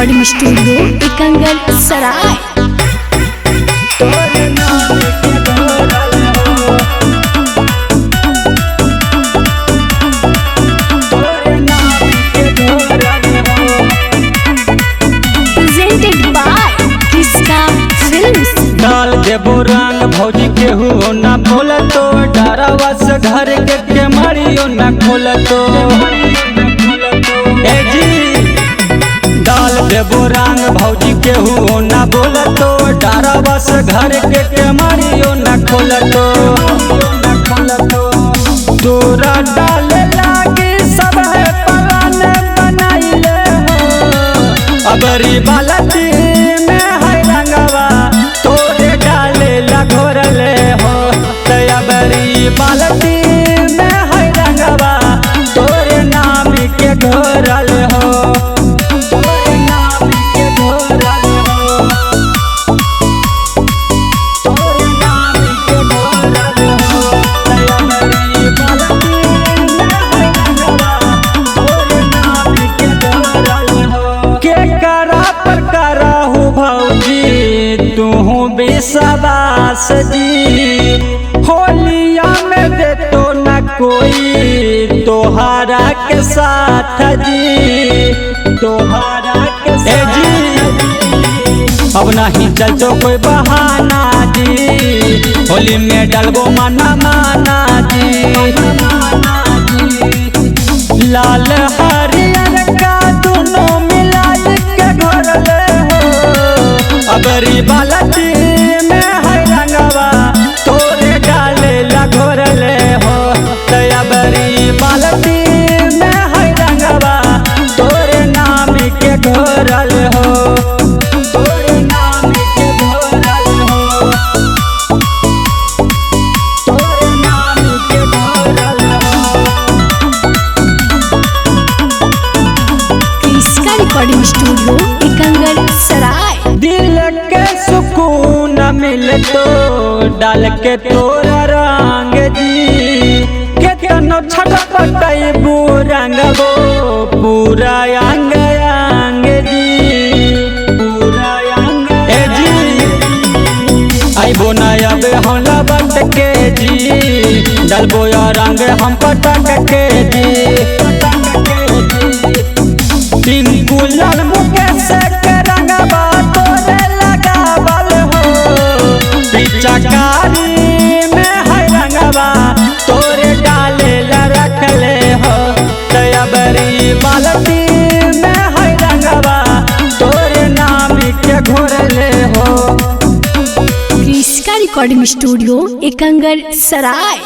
Recording studio एकंगल सराय। Presented by किसका films. डाल देबो रंग भौजी के हो ना बोल तो डरावा से घर के मारियो ना खोल तो ए जी। डाल देबो रंग भौजी के हो ना बोल तो डरावा से घर के मारियो ना खोल तो तोरा डाल लागे सब है परान बनाइले हो अबरी बालती में है रंगवा तोरे डाले ला घोरले हो तयबरी बालती में है रंगवा तोरे नाम के घोरल हो तोरे नाम के घोरल हो तोरे नाम के घोरल हो तयबरी बालती में है रंगवा तोरे नाम के घोरल हो। के करा पर करा हो भौजी तू विश्वास जी होलिया में दे तो न कोई तोहारा के साथ जी तोहारा के साथ जी। अब नहीं चलतो कोई बहाना जी होली में डलबो माना माना जी। लाल हरियर का दोनों मिलाई के घोरले हो अबरी बालती में है रंगवा तोरे डाले ला घोरले हो तयबरी बालती में है रंगवा तोरे नाम के घोरल हो तोरे नाम के घोरल हो तोरे नाम के घोरल हो। किसका रिकॉर्डिंग स्टूडियो एकंगल सराय। दिल के सुकून मिले तो डाल के तोरा रंग जी केतनो छटपटैबू रंगबो पूरा अंग अंग जी पूरा अंग ए जी। आइबो ना अब हम लबट के जी डलबो या रंग हम पटक के जी टिंकू लाल मुकेश के रंगबा तोरे लगावल हो पिचकारी में है रंगबा तोरे डाले ला रखले हो तयबरी बालती में है रंगबा तोरे नाम के घोरले हो। किसका रिकॉर्डिंग स्टूडियो एकंगल सराय।